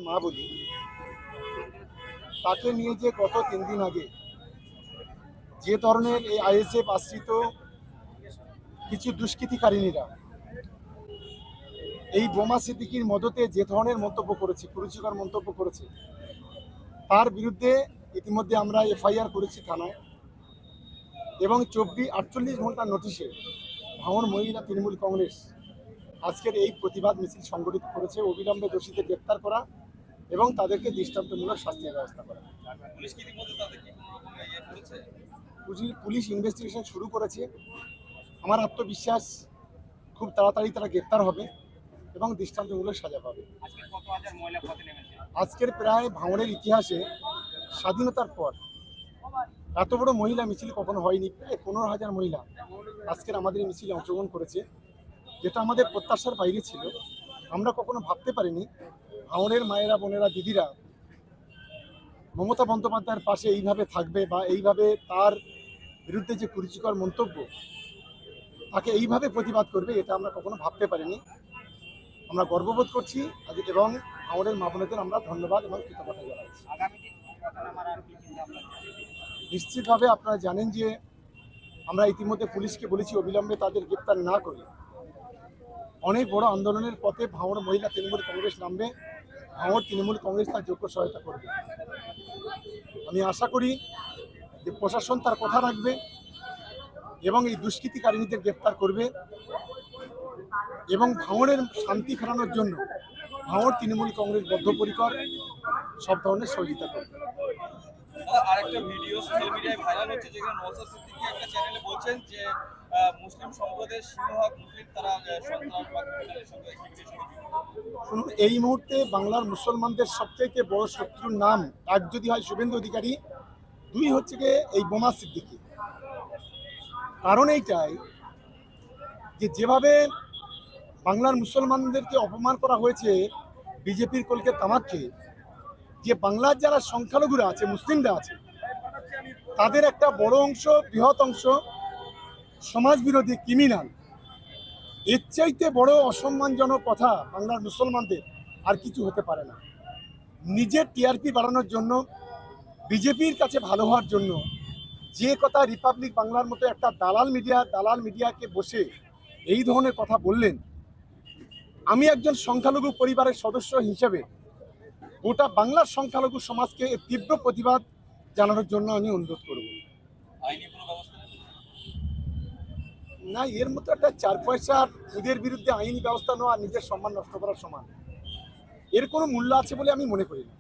মা বলি, তাকে নিয়ে যে গত 3 দিন আগে যে ধরনের এই আইএসএফ আশ্রিত কিছু দুষ্কৃতিকারিণীরা এই বোমা সিদ্দিকির মদতে যে ধরনের মন্তব্য করেছে, কুরুচিকর মন্তব্য করেছে, তার বিরুদ্ধে ইতিমধ্যে আমরা এফআইআর করেছি থানায় এবং 48 ঘন্টার নোটিশে ভাঙড় মহিলা তৃণমূল কংগ্রেস আজকের এই প্রতিবাদ মিছিল সংগঠিত করেছে। অবিলম্বে দোষীদের গ্রেপ্তার করা এবং তাদেরকে দৃষ্টান্তমূলক শাস্তির ব্যবস্থা করা। পুলিশ ইনভেস্টিগেশন শুরু করেছে। আমার আত্মবিশ্বাস খুব তাড়াতাড়ি তারা গ্রেপ্তার হবে এবং দৃষ্টান্তমূলক সাজা পাবে। আজকের প্রায় ভাঙড়ের ইতিহাসে স্বাধীনতার পর এত বড় মহিলা মিছিল কখনো হয়নি। প্রায় 15,000 মহিলা আজকের আমাদের মিছিলে অংশগ্রহণ করেছে, যেটা আমাদের প্রত্যাশার বাইরে ছিল। আমরা কখনো ভাবতে পারিনি ভাঙড়ের মায়েরা, বোনেরা, দিদিরা মমতা বন্দ্যোপাধ্যায়ের পাশে এইভাবে থাকবে বা এইভাবে তার বিরুদ্ধে যে কুরুচিকর মন্তব্য তাকে এইভাবে প্রতিবাদ করবে, এটা আমরা কখনো ভাবতে পারিনি। আমরা গর্ববোধ করছি এবং ভাঙড়ের মা বোনেদের আমরা ধন্যবাদ এবং কৃতজ্ঞতা জানাচ্ছি। নিশ্চিতভাবে আপনারা জানেন যে আমরা ইতিমধ্যে পুলিশকে বলেছি অবিলম্বে তাদের গ্রেপ্তার না করে অনেক বড় আন্দোলনের পথে ভাঙড় মহিলা তৃণমূল কংগ্রেস নামবে। ভাঙড় তৃণমূল কংগ্রেস তার যোগ্য সহায়তা করবে। আমি আশা করি যে প্রশাসন তার কথা রাখবে এবং এই দুষ্কৃতিকারিণীদের গ্রেপ্তার করবে এবং ভাঙড়ের শান্তি ফেরানোর জন্য ভাঙড় তৃণমূল কংগ্রেস বদ্ধপরিকর, সব ধরনের সহযোগিতা করবে। আরেকটা ভিডিও সোশ্যাল মিডিয়ায় ভাইরাল হচ্ছে, যেখানে নওশাদ সিদ্দিকী একটা চ্যানেলে বলছেন যে মুসলিম সম্প্রদায়ের সিংহভাগ মুসলিম তারা শুনুন, এই মুহূর্তে বাংলার মুসলমানদের সবচাইতে বড় শত্রুর নাম এক যদি হয় শুভেন্দু অধিকারী, দুই হচ্ছে গিয়ে এই বোমা সিদ্দিকী। কারণ এইটাই যে যেভাবে বাংলার মুসলমানদেরকে অপমান করা হয়েছে বিজেপির কলকে তামাক খেয়ে, যে বাংলার যারা সংখ্যালঘুরা আছে, মুসলিমরা আছে, তাদের একটা বড় অংশ, বৃহৎ অংশ সমাজ বিরোধী, ক্রিমিনাল। এর চাইতে বড় অসম্মানজনক কথা বাংলার মুসলমানদের আর কিছু হতে পারে না। নিজের টিআরপি বাড়ানোর জন্য, বিজেপির কাছে ভালো হওয়ার জন্য যে কথা রিপাবলিক বাংলার মতো একটা দালাল মিডিয়াকে বসে এই ধরনের কথা বললেন, আমি একজন সংখ্যালঘু পরিবারের সদস্য হিসেবে গোটা বাংলার সংখ্যালঘু সমাজকে এর তীব্র প্রতিবাদ জানানোর জন্য আমি অনুরোধ করব। না, এর মতো একটা 4 পয়সার সুদের বিরুদ্ধে আইনি ব্যবস্থা নেওয়া নিজের সম্মান নষ্ট করার সমান। এর কোনো মূল্য আছে বলে আমি মনে করি না।